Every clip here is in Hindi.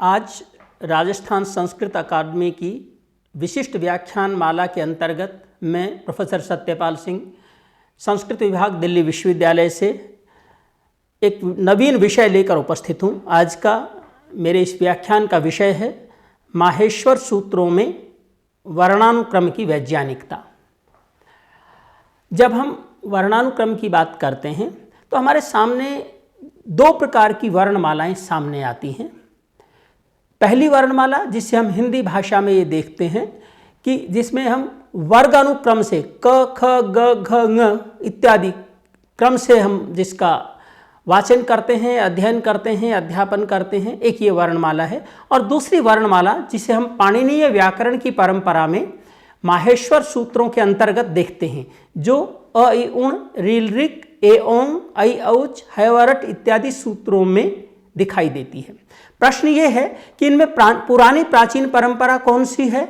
आज राजस्थान संस्कृत अकादमी की विशिष्ट व्याख्यान माला के अंतर्गत मैं प्रोफेसर सत्यपाल सिंह संस्कृत विभाग दिल्ली विश्वविद्यालय से एक नवीन विषय लेकर उपस्थित हूँ। आज का मेरे इस व्याख्यान का विषय है माहेश्वर सूत्रों में वर्णानुक्रम की वैज्ञानिकता। जब हम वर्णानुक्रम की बात करते हैं तो हमारे सामने दो प्रकार की वर्णमालाएं सामने आती हैं। पहली वर्णमाला जिसे हम हिंदी भाषा में ये देखते हैं कि जिसमें हम वर्ग अनुक्रम से क ख ग घ ङ इत्यादि क्रम से हम जिसका वाचन करते हैं, अध्ययन करते हैं, अध्यापन करते हैं, एक ये वर्णमाला है। और दूसरी वर्णमाला जिसे हम पाणिनीय व्याकरण की परंपरा में माहेश्वर सूत्रों के अंतर्गत देखते हैं, जो अ इ उण रील ऋक ए ओंग ऐ औच हैवरट इत्यादि सूत्रों में दिखाई देती है। प्रश्न ये है कि इनमें पुरानी प्राचीन परंपरा कौन सी है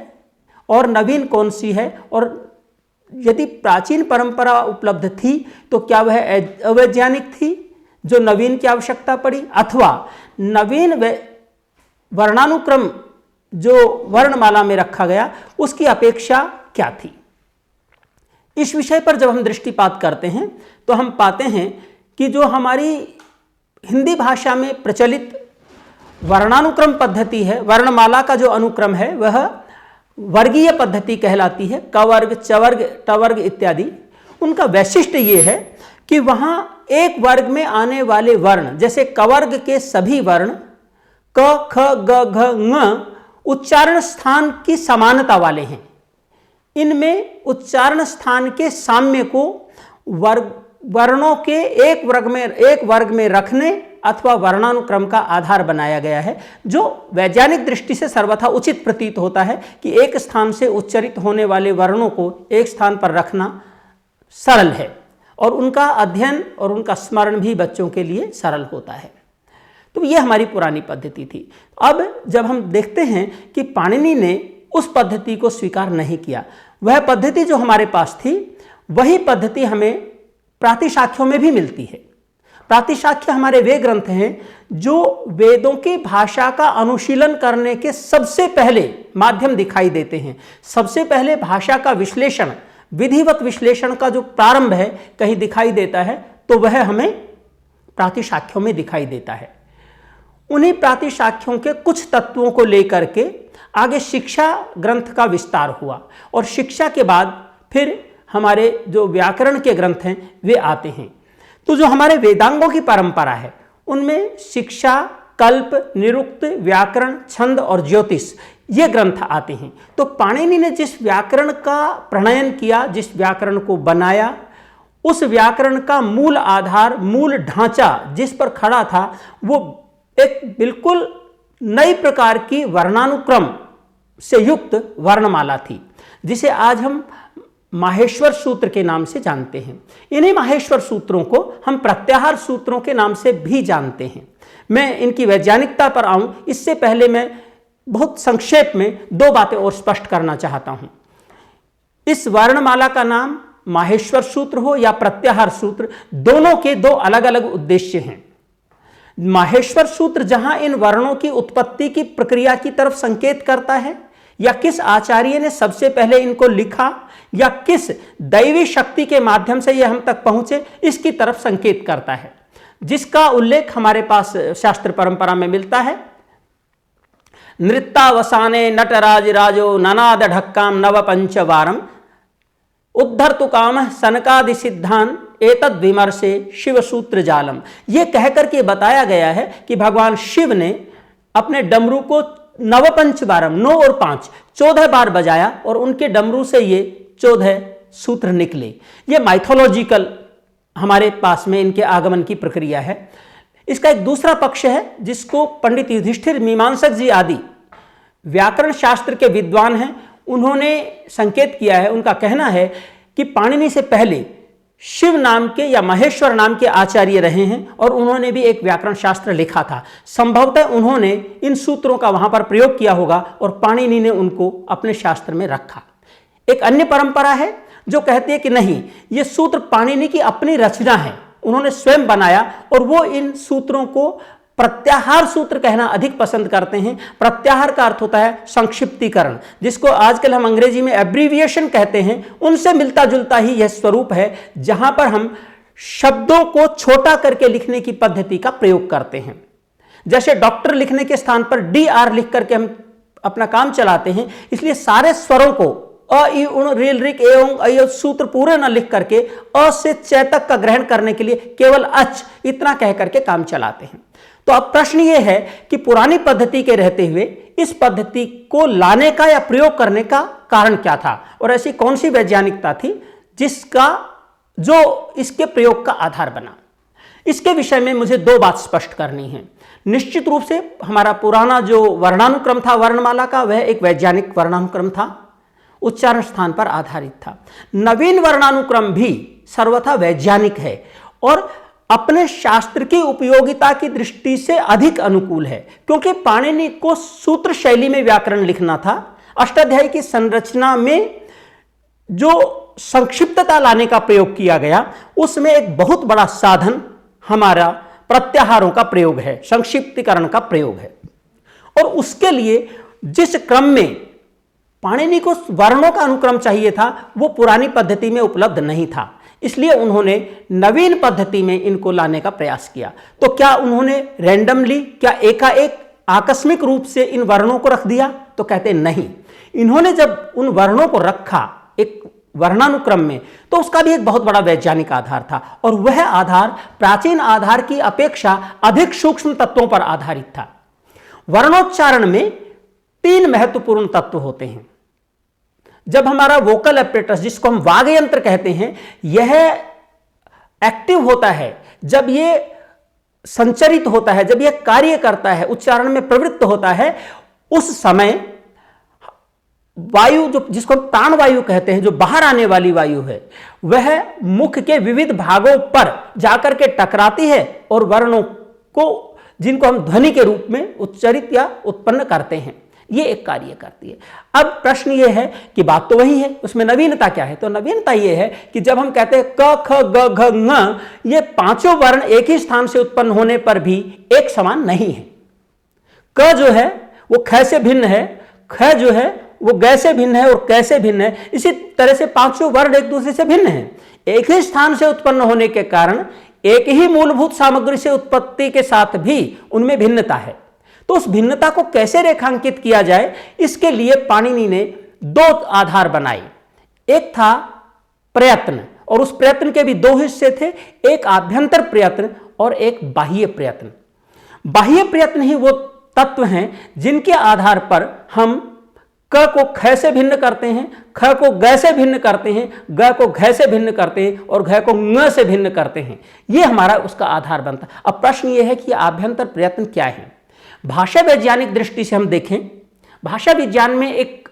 और नवीन कौन सी है, और यदि प्राचीन परंपरा उपलब्ध थी तो क्या वह अवैज्ञानिक थी जो नवीन की आवश्यकता पड़ी, अथवा नवीन वर्णानुक्रम जो वर्णमाला में रखा गया उसकी अपेक्षा क्या थी। इस विषय पर जब हम दृष्टिपात करते हैं तो हम पाते हैं कि जो हमारी हिंदी भाषा में प्रचलित वर्णानुक्रम पद्धति है, वर्णमाला का जो अनुक्रम है वह वर्गीय पद्धति कहलाती है। कवर्ग, चवर्ग, टवर्ग इत्यादि। उनका वैशिष्ट्य ये है कि वहाँ एक वर्ग में आने वाले वर्ण, जैसे कवर्ग के सभी वर्ण क ख ग घ ङ उच्चारण स्थान की समानता वाले हैं। इनमें उच्चारण स्थान के साम्य को वर्णों के एक वर्ग में रखने अथवा वर्णानुक्रम का आधार बनाया गया है, जो वैज्ञानिक दृष्टि से सर्वथा उचित प्रतीत होता है कि एक स्थान से उच्चरित होने वाले वर्णों को एक स्थान पर रखना सरल है और उनका अध्ययन और उनका स्मरण भी बच्चों के लिए सरल होता है। तो ये हमारी पुरानी पद्धति थी। अब जब हम देखते हैं कि पाणिनि ने उस पद्धति को स्वीकार नहीं किया, वह पद्धति जो हमारे पास थी वही पद्धति हमें प्रातिशाख्यों में भी मिलती है। प्रातिशाख्य हमारे वे ग्रंथ हैं जो वेदों की भाषा का अनुशीलन करने के सबसे पहले माध्यम दिखाई देते हैं। सबसे पहले भाषा का विश्लेषण, विधिवत विश्लेषण का जो प्रारंभ है कहीं दिखाई देता है तो वह हमें प्रातिशाख्यों में दिखाई देता है। उन्हीं प्रातिशाख्यों के कुछ तत्वों को लेकर के आगे शिक्षा ग्रंथ का विस्तार हुआ और शिक्षा के बाद फिर हमारे जो व्याकरण के ग्रंथ हैं वे आते हैं। तो जो हमारे वेदांगों की परंपरा है उनमें शिक्षा, कल्प, निरुक्त, व्याकरण, छंद और ज्योतिष ये ग्रंथ आते हैं। तो पाणिनि ने जिस व्याकरण का प्रणयन किया, जिस व्याकरण को बनाया, उस व्याकरण का मूल आधार, मूल ढांचा जिस पर खड़ा था वो एक बिल्कुल नई प्रकार की वर्णानुक्रम से युक्त वर्णमाला थी, जिसे आज हम माहेश्वर सूत्र के नाम से जानते हैं। इन्हीं माहेश्वर सूत्रों को हम प्रत्याहार सूत्रों के नाम से भी जानते हैं। मैं इनकी वैज्ञानिकता पर आऊं इससे पहले मैं बहुत संक्षेप में दो बातें और स्पष्ट करना चाहता हूं। इस वर्णमाला का नाम माहेश्वर सूत्र हो या प्रत्याहार सूत्र, दोनों के दो अलग अलग उद्देश्य हैं। माहेश्वर सूत्र जहां इन वर्णों की उत्पत्ति की प्रक्रिया की तरफ संकेत करता है, या किस आचार्य ने सबसे पहले इनको लिखा, या किस दैवी शक्ति के माध्यम से यह हम तक पहुंचे, इसकी तरफ संकेत करता है, जिसका उल्लेख हमारे पास शास्त्र परंपरा में मिलता है। नृत्तावसाने नटराज राजो ननाद ढक्काम नव पंचवारम उद्धर्तु काम सनकादि सिद्धान एतद विमर्शे शिव सूत्र जालम। ये कहकर के बताया गया है कि भगवान शिव ने अपने डमरू को नवपंच बारम, 9 और 5 14 बार बजाया और उनके डमरू से ये 14 सूत्र निकले। ये माइथोलॉजिकल हमारे पास में इनके आगमन की प्रक्रिया है। इसका एक दूसरा पक्ष है जिसको पंडित युधिष्ठिर, मीमांसक जी आदि व्याकरण शास्त्र के विद्वान हैं, उन्होंने संकेत किया है। उनका कहना है कि पाणिनि से पहले शिव नाम के या महेश्वर नाम के आचार्य रहे हैं और उन्होंने भी एक व्याकरण शास्त्र लिखा था। संभवतः उन्होंने इन सूत्रों का वहां पर प्रयोग किया होगा और पाणिनि ने उनको अपने शास्त्र में रखा। एक अन्य परंपरा है जो कहती है कि नहीं, ये सूत्र पाणिनि की अपनी रचना है, उन्होंने स्वयं बनाया और वो इन सूत्रों को प्रत्याहार सूत्र कहना अधिक पसंद करते हैं। प्रत्याहार का अर्थ होता है संक्षिप्तीकरण, जिसको आजकल हम अंग्रेजी में एब्रीविएशन कहते हैं। उनसे मिलता जुलता ही यह स्वरूप है जहां पर हम शब्दों को छोटा करके लिखने की पद्धति का प्रयोग करते हैं। जैसे डॉक्टर लिखने के स्थान पर DR लिख करके हम अपना काम चलाते हैं, इसलिए सारे स्वरों को अ इ उण रील ऋक ए ओंग ऐ सूत्र पूरे न लिख करके अ से च तक का ग्रहण करने के लिए केवल अच इतना कह करके काम चलाते हैं। तो अब प्रश्न यह है कि पुरानी पद्धति के रहते हुए इस पद्धति को लाने का या प्रयोग करने का कारण क्या था, और ऐसी कौन सी वैज्ञानिकता थी जिसका जो इसके प्रयोग का आधार बना। इसके विषय में मुझे दो बात स्पष्ट करनी है। निश्चित रूप से हमारा पुराना जो वर्णानुक्रम था वर्णमाला का, वह एक वैज्ञानिक वर्णानुक्रम था, उच्चारण स्थान पर आधारित था। नवीन वर्णानुक्रम भी सर्वथा वैज्ञानिक है और अपने शास्त्र की उपयोगिता की दृष्टि से अधिक अनुकूल है, क्योंकि पाणिनि को सूत्र शैली में व्याकरण लिखना था। अष्टाध्यायी की संरचना में जो संक्षिप्तता लाने का प्रयोग किया गया, उसमें एक बहुत बड़ा साधन हमारा प्रत्याहारों का प्रयोग है, संक्षिप्तीकरण का प्रयोग है। और उसके लिए जिस क्रम में पाणिनि को वर्णों का अनुक्रम चाहिए था, वो पुरानी पद्धति में उपलब्ध नहीं था, इसलिए उन्होंने नवीन पद्धति में इनको लाने का प्रयास किया। तो क्या उन्होंने रैंडमली, क्या एकाएक आकस्मिक रूप से इन वर्णों को रख दिया? तो कहते नहीं। इन्होंने जब उन वर्णों को रखा एक वर्णानुक्रम में, तो उसका भी एक बहुत बड़ा वैज्ञानिक आधार था, और वह आधार प्राचीन आधार की अपेक्षा अधिक सूक्ष्म तत्वों पर आधारित था। वर्णोच्चारण में 3 महत्वपूर्ण तत्व होते हैं। जब हमारा वोकल एपरेटस, जिसको हम वाग्यंत्र कहते हैं, यह एक्टिव होता है, जब यह संचरित होता है, जब यह कार्य करता है, उच्चारण में प्रवृत्त होता है, उस समय वायु, जो जिसको हम प्राण वायु कहते हैं, जो बाहर आने वाली वायु है, वह मुख के विविध भागों पर जाकर के टकराती है और वर्णों को, जिनको हम ध्वनि के रूप में उच्चरित या उत्पन्न करते हैं, ये एक कार्य करती है। अब प्रश्न ये है कि बात तो वही है, उसमें नवीनता क्या है? तो नवीनता ये है कि जब हम कहते हैं क ख ग घ ङ, ये पांचों वर्ण एक ही स्थान से उत्पन्न होने पर भी एक समान नहीं है। क जो है वो ख से भिन्न है, ख जो है वो ग से भिन्न है और क से भिन्न है। इसी तरह से पांचों वर्ण एक दूसरे से भिन्न है। एक ही स्थान से उत्पन्न होने के कारण एक ही मूलभूत सामग्री से उत्पत्ति के साथ भी उनमें भिन्नता है। तो उस भिन्नता को कैसे रेखांकित किया जाए, इसके लिए पाणिनि ने 2 आधार बनाए। एक था प्रयत्न, और उस प्रयत्न के भी 2 हिस्से थे, एक आभ्यंतर प्रयत्न और एक बाह्य प्रयत्न। बाह्य प्रयत्न ही वो तत्व हैं जिनके आधार पर हम क को ख से भिन्न करते हैं, ख को ग से भिन्न करते हैं, ग को घ से भिन्न करते हैं और घ को ङ से भिन्न करते हैं। ये हमारा उसका आधार बनता है। अब प्रश्न ये है कि आभ्यंतर प्रयत्न क्या है? भाषा वैज्ञानिक दृष्टि से हम देखें, भाषा विज्ञान में एक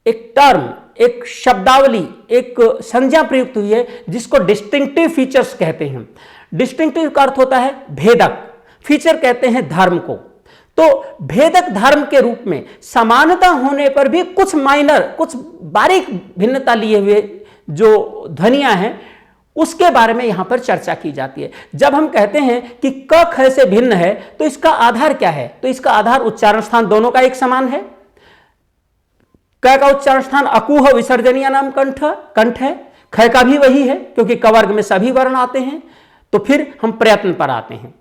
टर्म, एक शब्दावली, एक संज्ञा प्रयुक्त हुई है जिसको डिस्टिंक्टिव फीचर्स कहते हैं। डिस्टिंक्टिव का अर्थ होता है भेदक, फीचर कहते हैं धर्म को। तो भेदक धर्म के रूप में समानता होने पर भी कुछ माइनर, कुछ बारीक भिन्नता लिए हुए जो ध्वनियां हैं, उसके बारे में यहां पर चर्चा की जाती है। जब हम कहते हैं कि क ख से भिन्न है, तो इसका आधार क्या है? तो इसका आधार उच्चारण स्थान दोनों का एक समान है। क का उच्चारण स्थान अकुह विसर्जनीय नाम कंठ है, ख का भी वही है क्योंकि क वर्ग में सभी वर्ण आते हैं। तो फिर हम प्रयत्न पर आते हैं।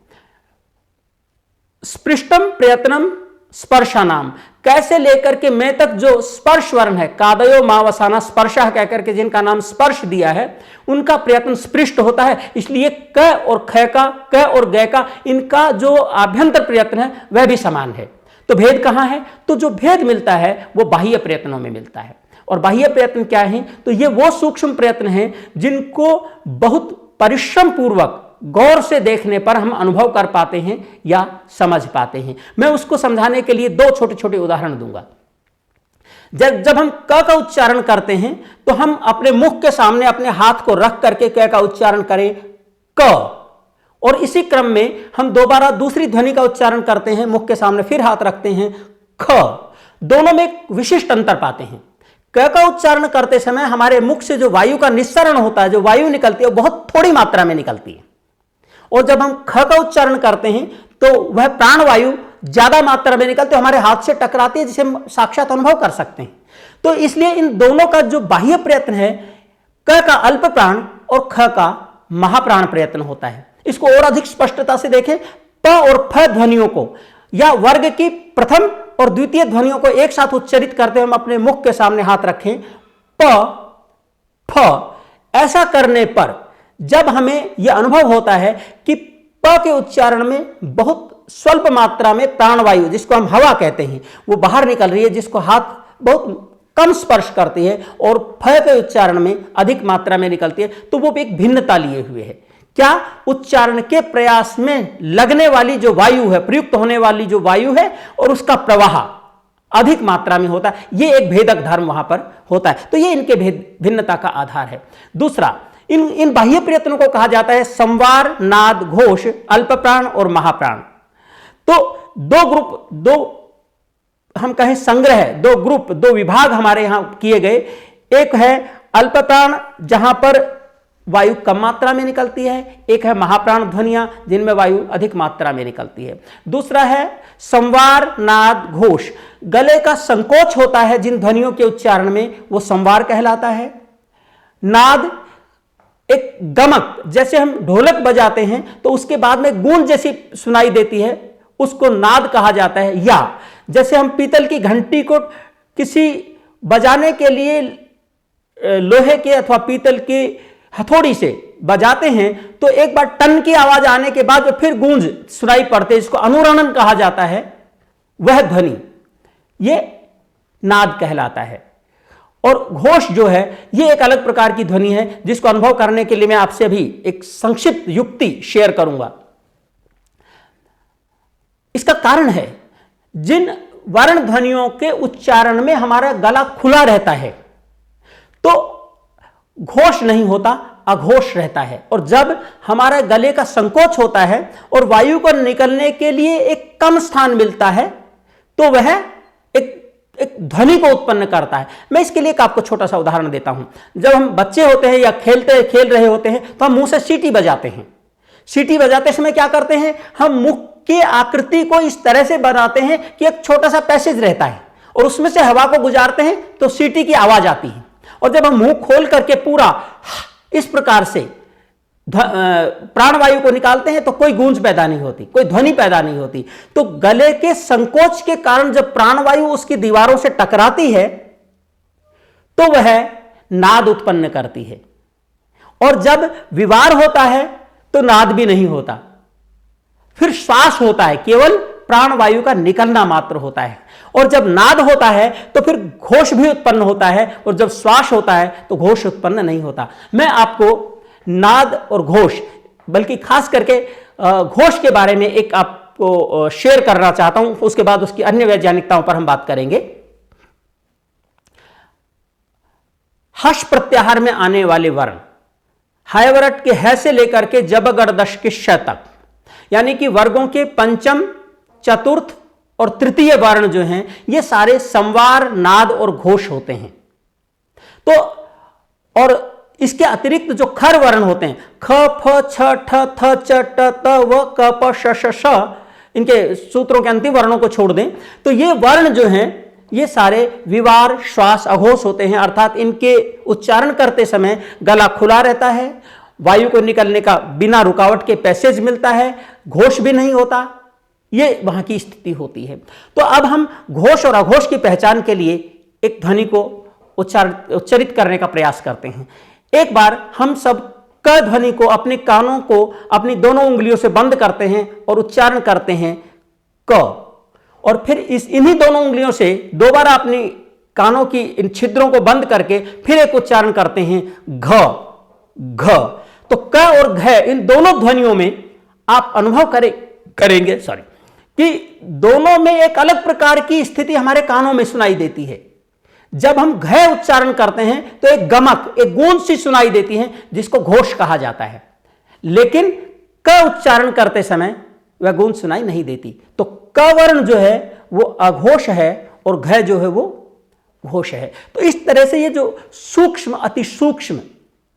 स्पृष्टम प्रयत्नम स्पर्शानाम, कैसे लेकर के मैं तक जो स्पर्श वर्ण है, कादयो मावसाना स्पर्शः कहकर के जिनका नाम स्पर्श दिया है, उनका प्रयत्न स्पृष्ट होता है। इसलिए क और ख का, क और ग का, इनका जो आभ्यंतर प्रयत्न है वह भी समान है। तो भेद कहां है? तो जो भेद मिलता है वो बाह्य प्रयत्नों में मिलता है। और बाह्य प्रयत्न क्या है? तो ये वो सूक्ष्म प्रयत्न हैं जिनको बहुत परिश्रम पूर्वक गौर से देखने पर हम अनुभव कर पाते हैं या समझ पाते हैं। मैं उसको समझाने के लिए 2 छोटे छोटे उदाहरण दूंगा। जब हम क का उच्चारण करते हैं तो हम अपने मुख के सामने अपने हाथ को रख करके क का उच्चारण करें क, और इसी क्रम में हम दोबारा दूसरी ध्वनि का उच्चारण करते हैं, मुख के सामने फिर हाथ रखते हैं ख। दोनों में एक विशिष्ट अंतर पाते हैं। क का उच्चारण करते समय हमारे मुख से जो वायु का निस्सरण होता है, जो वायु निकलती है, वो बहुत थोड़ी मात्रा में निकलती है, और जब हम ख का उच्चारण करते हैं तो वह प्राणवायु ज्यादा मात्रा में निकलती है, हमारे हाथ से टकराती है, जिसे हम साक्षात अनुभव कर सकते हैं। तो इसलिए इन दोनों का जो बाह्य प्रयत्न है, क का अल्प प्राण और ख का महाप्राण प्रयत्न होता है। इसको और अधिक स्पष्टता से देखें, प और फ ध्वनियों को या वर्ग की प्रथम और द्वितीय ध्वनियों को एक साथ उच्चारित करते हुए हम अपने मुख के सामने हाथ रखें, प फ। ऐसा करने पर जब हमें यह अनुभव होता है कि प के उच्चारण में बहुत स्वल्प मात्रा में प्राणवायु, जिसको हम हवा कहते हैं, वो बाहर निकल रही है, जिसको हाथ बहुत कम स्पर्श करती है, और फ के उच्चारण में अधिक मात्रा में निकलती है, तो वो भी एक भिन्नता लिए हुए है। क्या? उच्चारण के प्रयास में लगने वाली जो वायु है, प्रयुक्त होने वाली जो वायु है, और उसका प्रवाह अधिक मात्रा में होता है, ये एक भेदक धर्म वहां पर होता है। तो ये इनके भिन्नता का आधार है। दूसरा, इन बाह्य प्रयत्नों को कहा जाता है संवार, नाद, घोष, अल्प प्राण और महाप्राण। तो दो ग्रुप, दो हम कहें संग्रह, दो ग्रुप, दो विभाग हमारे यहां किए गए। एक है अल्प प्राण, जहां पर वायु कम मात्रा में निकलती है। एक है महाप्राण ध्वनियां, जिनमें वायु अधिक मात्रा में निकलती है। दूसरा है संवार, नाद, घोष। गले का संकोच होता है जिन ध्वनियों के उच्चारण में, वो संवार कहलाता है। नाद एक गमक, जैसे हम ढोलक बजाते हैं तो उसके बाद में गूंज जैसी सुनाई देती है, उसको नाद कहा जाता है। या जैसे हम पीतल की घंटी को किसी बजाने के लिए लोहे के अथवा पीतल की हथौड़ी से बजाते हैं, तो एक बार टन की आवाज आने के बाद फिर गूंज सुनाई पड़ते है, जिसको अनुरणन कहा जाता है। वह ध्वनि ये नाद कहलाता है। और घोष जो है, ये एक अलग प्रकार की ध्वनि है, जिसको अनुभव करने के लिए मैं आपसे अभी एक संक्षिप्त युक्ति शेयर करूंगा। इसका कारण है, जिन वर्ण ध्वनियों के उच्चारण में हमारा गला खुला रहता है तो घोष नहीं होता, अघोष रहता है। और जब हमारा गले का संकोच होता है और वायु को निकलने के लिए एक कम स्थान मिलता है, तो वह एक ध्वनि को उत्पन्न करता है। मैं इसके लिए एक आपको छोटा सा उदाहरण देता हूं। जब हम बच्चे होते हैं या खेल रहे होते हैं, तो हम मुंह से सीटी बजाते हैं। सीटी बजाते समय क्या करते हैं, हम मुख की आकृति को इस तरह से बनाते हैं कि एक छोटा सा पैसेज रहता है, और उसमें से हवा को गुजारते हैं तो सीटी की आवाज आती है। और जब हम मुंह खोल करके पूरा इस प्रकार से प्राणवायु को निकालते हैं तो कोई गूंज पैदा नहीं होती, कोई ध्वनि पैदा नहीं होती। तो गले के संकोच के कारण जब प्राणवायु उसकी दीवारों से टकराती है तो वह नाद उत्पन्न करती है। और जब विवार होता है तो नाद भी नहीं होता, फिर श्वास होता है, केवल प्राणवायु का निकलना मात्र होता है। और जब नाद होता है तो फिर घोष भी उत्पन्न होता है, और जब श्वास होता है तो घोष उत्पन्न नहीं होता। मैं आपको नाद और घोष, बल्कि खास करके घोष के बारे में एक आपको शेयर करना चाहता हूं, उसके बाद उसकी अन्य वैज्ञानिकताओं पर हम बात करेंगे। हर्ष प्रत्याहार में आने वाले वर्ण, हायवरट के है से लेकर के जबगरदश के श तक, यानी कि वर्गों के पंचम, चतुर्थ और तृतीय वर्ण जो हैं, ये सारे संवार, नाद और घोष होते हैं। तो और इसके अतिरिक्त जो खर वर्ण होते हैं, ख, फ, छ, ठ, थ, च, ट, त, व, क, प, श, श, श, इनके सूत्रों के अंतिम वर्णों को छोड़ दें तो ये वर्ण जो हैं, ये सारे विवार, श्वास, अघोष होते हैं। अर्थात इनके उच्चारण करते समय गला खुला रहता है, वायु को निकलने का बिना रुकावट के पैसेज मिलता है, घोष भी नहीं होता, ये वहां की स्थिति होती है। तो अब हम घोष और अघोष की पहचान के लिए एक ध्वनि को उच्चारित करने का प्रयास करते हैं। एक बार हम सब क ध्वनि को, अपने कानों को अपनी दोनों उंगलियों से बंद करते हैं और उच्चारण करते हैं क, और फिर इन्हीं दोनों उंगलियों से दोबारा अपनी कानों की इन छिद्रों को बंद करके फिर एक उच्चारण करते हैं घ, घ। तो क और घ, इन दोनों ध्वनियों में आप अनुभव करेंगे कि दोनों में एक अलग प्रकार की स्थिति हमारे कानों में सुनाई देती है। जब हम घ उच्चारण करते हैं तो एक गमक, एक गूंज सी सुनाई देती है, जिसको घोष कहा जाता है। लेकिन क उच्चारण करते समय वह गूंज सुनाई नहीं देती। तो क वर्ण जो है वो अघोष है और घ जो है वो घोष है। तो इस तरह से ये जो सूक्ष्म, अति सूक्ष्म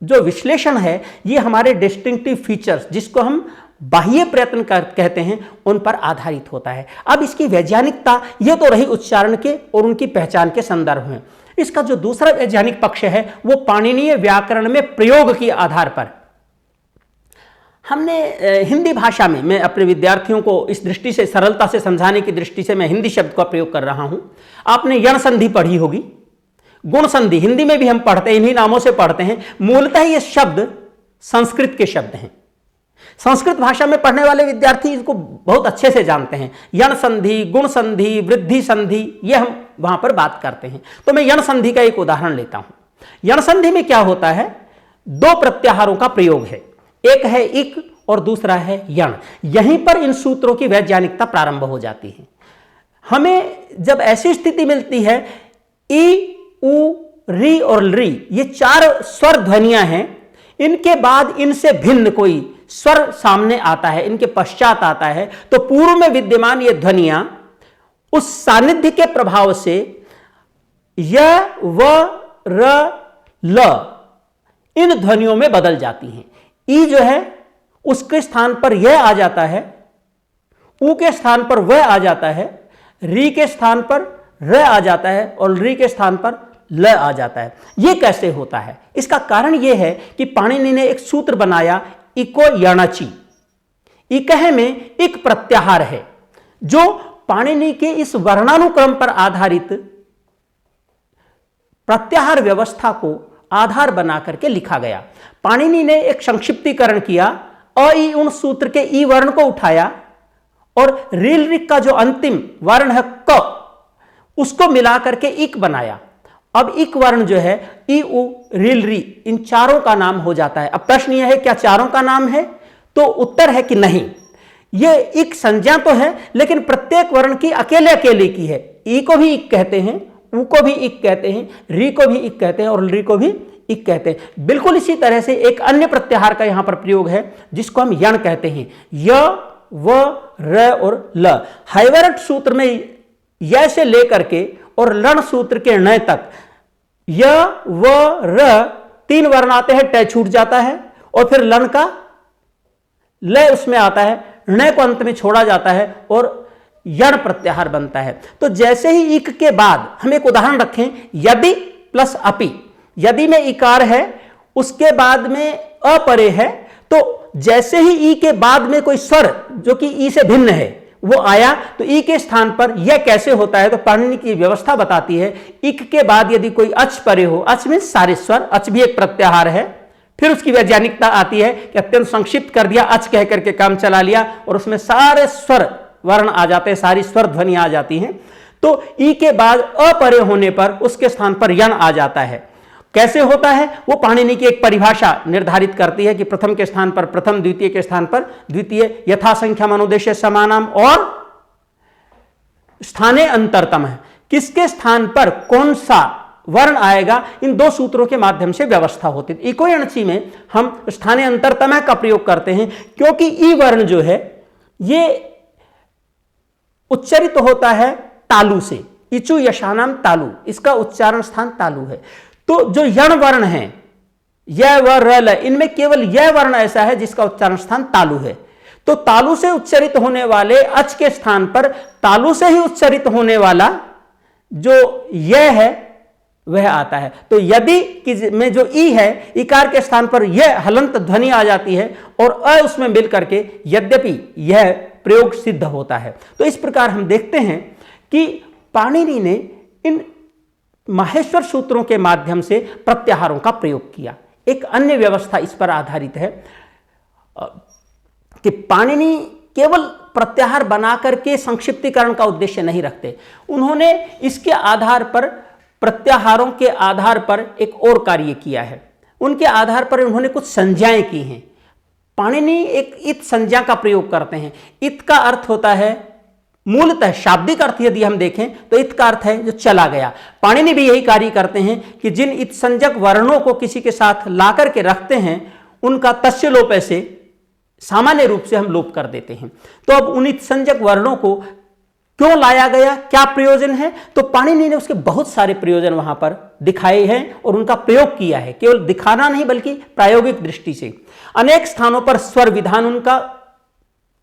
जो विश्लेषण है, ये हमारे डिस्टिंक्टिव फीचर्स, जिसको हम बाह्य प्रयत्न कहते हैं, उन पर आधारित होता है। अब इसकी वैज्ञानिकता ये तो रही उच्चारण के और उनकी पहचान के संदर्भ में। इसका जो दूसरा वैज्ञानिक पक्ष है वो पाणिनीय व्याकरण में प्रयोग के आधार पर। हमने हिंदी भाषा में, मैं अपने विद्यार्थियों को इस दृष्टि से सरलता से समझाने की दृष्टि से मैं हिंदी शब्द का प्रयोग कर रहा हूं। आपने यण संधि पढ़ी होगी, गुण संधि हिंदी में भी हम पढ़ते हैं, इन्हीं नामों से पढ़ते हैं। मूलतः ये शब्द संस्कृत के शब्द हैं। संस्कृत भाषा में पढ़ने वाले विद्यार्थी इसको बहुत अच्छे से जानते हैं। यण संधि, गुण संधि, वृद्धि संधि, ये हम वहां पर बात करते हैं। तो मैं यण संधि का एक उदाहरण लेता हूं। यण संधि में क्या होता है, दो प्रत्याहारों का प्रयोग है, एक है इक और दूसरा है यण। यहीं पर इन सूत्रों की वैज्ञानिकता प्रारंभ हो जाती है। हमें जब ऐसी स्थिति मिलती है, ई, उ, री और री, ये चार स्वर ध्वनियां हैं, इनके बाद इनसे भिन्न कोई स्वर सामने आता है, इनके पश्चात आता है, तो पूर्व में विद्यमान ये ध्वनियां उस सानिध्य के प्रभाव से य, व, र, ल इन ध्वनियों में बदल जाती हैं। ई जो है उसके स्थान पर यह आ जाता है, उ के स्थान पर वह आ जाता है, री के स्थान पर र आ जाता है और री के स्थान पर ल आ जाता है। यह कैसे होता है? इसका कारण यह है कि पाणिनि ने एक सूत्र बनाया, इको यणचि। इकह में इक प्रत्याहार है, जो पाणिनि के इस वर्णानुक्रम पर आधारित प्रत्याहार व्यवस्था को आधार बना करके लिखा गया। पाणिनि ने एक संक्षिप्तीकरण किया, अ ई उण सूत्र के ई वर्ण को उठाया और रील रिक का जो अंतिम वर्ण है क, उसको मिला करके इक बनाया। अब इक वर्ण जो है ई, उ, रील, री, इन चारों का नाम हो जाता है। अब प्रश्न यह है, क्या चारों का नाम है? तो उत्तर है कि नहीं। यह इक संज्ञा तो है, लेकिन प्रत्येक वर्ण की अकेले अकेले की है। ई को भी इक कहते हैं, उ को भी इक कहते हैं, री को भी इक कहते हैं और री को भी इक कहते हैं। बिल्कुल इसी तरह से एक अन्य प्रत्याहार का यहां पर प्रयोग है, जिसको हम यण कहते हैं। य, व, र और ल। हाइवरट सूत्र में य से लेकर के और लण सूत्र के ण तक य, व, र तीन वर्ण आते हैं, ट छूट जाता है और फिर लन का ल उसमें आता है, ण को अंत में छोड़ा जाता है और यण प्रत्याहार बनता है। तो जैसे ही इक के बाद हम एक उदाहरण रखें, यदि प्लस अपि, यदि में इकार है उसके बाद में अपरे है, तो जैसे ही ई के बाद में कोई स्वर जो कि ई से भिन्न है वो आया, तो ई के स्थान पर यह कैसे होता है? तो पाणिनि की व्यवस्था बताती है, इक के बाद यदि कोई अच परे हो, अच में सारे स्वर, अच भी एक प्रत्याहार है। फिर उसकी वैज्ञानिकता आती है कि अत्यंत संक्षिप्त कर दिया, अच कह करके काम चला लिया और उसमें सारे स्वर वर्ण आ जाते हैं, सारी स्वर ध्वनि आ जाती हैं। तो ई के बाद अपरे होने पर उसके स्थान पर यण आ जाता है। कैसे होता है? वो पाणिनि की एक परिभाषा निर्धारित करती है कि प्रथम के स्थान पर प्रथम, द्वितीय के स्थान पर द्वितीय, यथा संख्या अनुदेश्य समानाम और स्थाने अंतरतम है। किसके स्थान पर कौन सा वर्ण आएगा, इन दो सूत्रों के माध्यम से व्यवस्था होती है। इको यणचि में हम स्थाने अंतरतम का प्रयोग करते हैं, क्योंकि ई वर्ण जो है ये उच्चरित होता है तालु से, इचु यशानाम तालु, इसका उच्चारण स्थान तालु है। तो जो यण वर्ण है य, व, र, ल, इनमें केवल यह वर्ण ऐसा है जिसका उच्चारण स्थान तालु है। तो तालु से उच्चरित होने वाले अच के स्थान पर तालु से ही उच्चरित होने वाला जो यह है वह आता है। तो यदि में जो ई है, इकार के स्थान पर यह हलंत ध्वनि आ जाती है और अ उसमें मिल करके यद्यपि यह प्रयोग सिद्ध होता है। तो इस प्रकार हम देखते हैं कि पाणिनि ने इन माहेश्वर सूत्रों के माध्यम से प्रत्याहारों का प्रयोग किया। एक अन्य व्यवस्था इस पर आधारित है कि पाणिनि केवल प्रत्याहार बनाकर के संक्षिप्तीकरण का उद्देश्य नहीं रखते, उन्होंने इसके आधार पर, प्रत्याहारों के आधार पर एक और कार्य किया है। उनके आधार पर उन्होंने कुछ संज्ञाएं की हैं। पाणिनि एक इत संज्ञा का प्रयोग करते हैं। इत का अर्थ होता है, मूलतः शाब्दिक अर्थ यदि हम देखें तो इत का अर्थ है जो चला गया। पाणिनि भी यही कार्य करते हैं कि जिन इत संज्ञक वर्णों को किसी के साथ ला करके रखते हैं उनका तस्य लोप से सामान्य रूप से हम लोप कर देते हैं। तो अब उन इत संज्ञक वर्णों को क्यों लाया गया, क्या प्रयोजन है? तो पाणिनि ने उसके बहुत सारे प्रयोजन वहां पर दिखाए हैं और उनका प्रयोग किया है, केवल दिखाना नहीं बल्कि प्रायोगिक दृष्टि से। अनेक स्थानों पर स्वर विधान उनका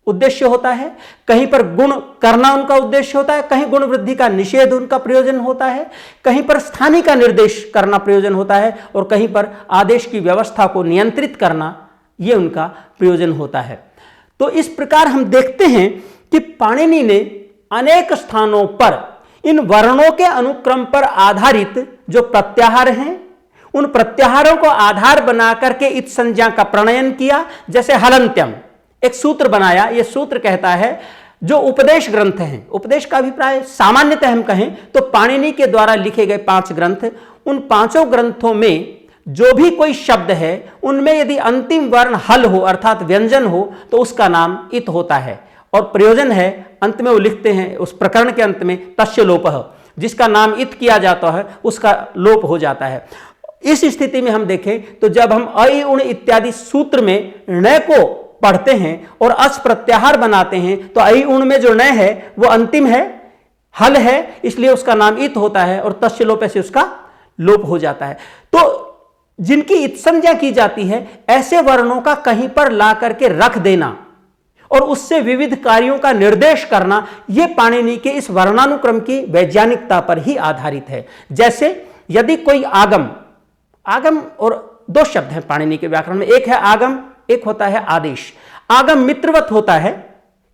उद्देश्य होता है, कहीं पर गुण करना उनका उद्देश्य होता है, कहीं गुण वृद्धि का निषेध उनका प्रयोजन होता है, कहीं पर स्थानीय का निर्देश करना प्रयोजन होता है और कहीं पर आदेश की व्यवस्था को नियंत्रित करना यह उनका प्रयोजन होता है। तो इस प्रकार हम देखते हैं कि पाणिनि ने अनेक स्थानों पर इन वर्णों के अनुक्रम पर आधारित जो प्रत्याहार हैं उन प्रत्याहारों को आधार बना करके इत संज्ञा का प्रणयन किया। जैसे हलन्त्यम एक सूत्र बनाया, यह सूत्र कहता है जो उपदेश ग्रंथ हैं, उपदेश का अभिप्राय सामान्यतः हम कहें तो पाणिनि के द्वारा लिखे गए 5 ग्रंथ, उन 5 ग्रंथों में जो भी कोई शब्द है उनमें यदि अंतिम वर्ण हल हो अर्थात व्यंजन हो तो उसका नाम इत होता है और प्रयोजन है अंत में वो लिखते हैं उस प्रकरण के अंत में तस्य लोपः, जिसका नाम इत किया जाता है उसका लोप हो जाता है। इस स्थिति में हम देखें तो जब हम अ उण इत्यादि सूत्र में ण को पढ़ते हैं और अस प्रत्याहार बनाते हैं तो अ उण में जो ण है वो अंतिम है, हल है, इसलिए उसका नाम इत होता है और तस्य लोप से उसका लोप हो जाता है। तो जिनकी इत संज्ञा की जाती है ऐसे वर्णों का कहीं पर ला करके रख देना और उससे विविध कार्यों का निर्देश करना यह पाणिनि के इस वर्णानुक्रम की वैज्ञानिकता पर ही आधारित है। जैसे यदि कोई आगम और 2 शब्द हैं पाणिनि के व्याकरण में, एक है आगम, एक होता है आदेश। आगम मित्रवत होता है,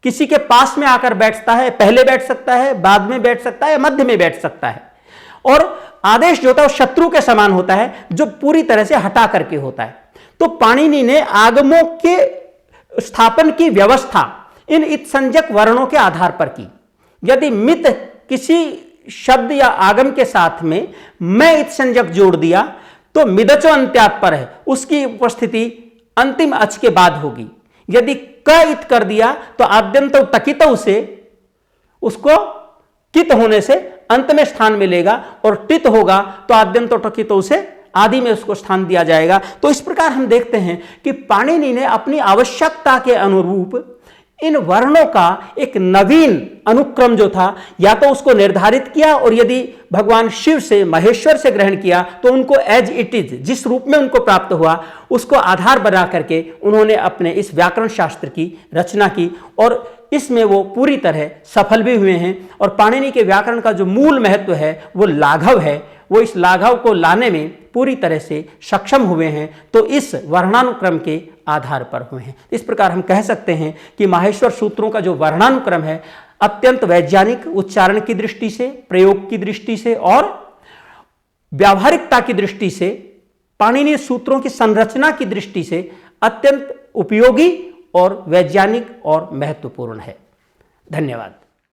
किसी के पास में आकर बैठता है, पहले बैठ सकता है, बाद में बैठ सकता है, मध्य में बैठ सकता है। और आदेश जो होता है वो शत्रु के समान होता है जो पूरी तरह से हटा करके होता है। तो पाणिनि ने आगमों के स्थापन की व्यवस्था इन इत्संज्ञक वर्णों के आधार पर की। यदि मित किसी शब्द या आगम के साथ में मैं इत्संज्ञक जोड़ दिया तो मिदचो अंत्यात् पर है, उसकी उपस्थिति अंतिम अच के बाद होगी। यदि क इत कर दिया तो आद्यंत तकितौ से उसको कित होने से अंत में स्थान मिलेगा और टित होगा तो आद्यंत टकितौ से आदि में उसको स्थान दिया जाएगा। तो इस प्रकार हम देखते हैं कि पाणिनि ने अपनी आवश्यकता के अनुरूप इन वर्णों का एक नवीन अनुक्रम जो था या तो उसको निर्धारित किया और यदि भगवान शिव से महेश्वर से ग्रहण किया तो उनको एज इट इज जिस रूप में उनको प्राप्त हुआ उसको आधार बना करके उन्होंने अपने इस व्याकरण शास्त्र की रचना की और इसमें वो पूरी तरह सफल भी हुए हैं। और पाणिनि के व्याकरण का जो मूल महत्व है वो लाघव है, वो इस लाघव को लाने में पूरी तरह से सक्षम हुए हैं, तो इस वर्णानुक्रम के आधार पर हुए हैं। इस प्रकार हम कह सकते हैं कि माहेश्वर सूत्रों का जो वर्णानुक्रम है अत्यंत वैज्ञानिक उच्चारण की दृष्टि से, प्रयोग की दृष्टि से और व्यावहारिकता की दृष्टि से, पाणिनि सूत्रों की संरचना की दृष्टि से अत्यंत उपयोगी और वैज्ञानिक और महत्वपूर्ण है। धन्यवाद।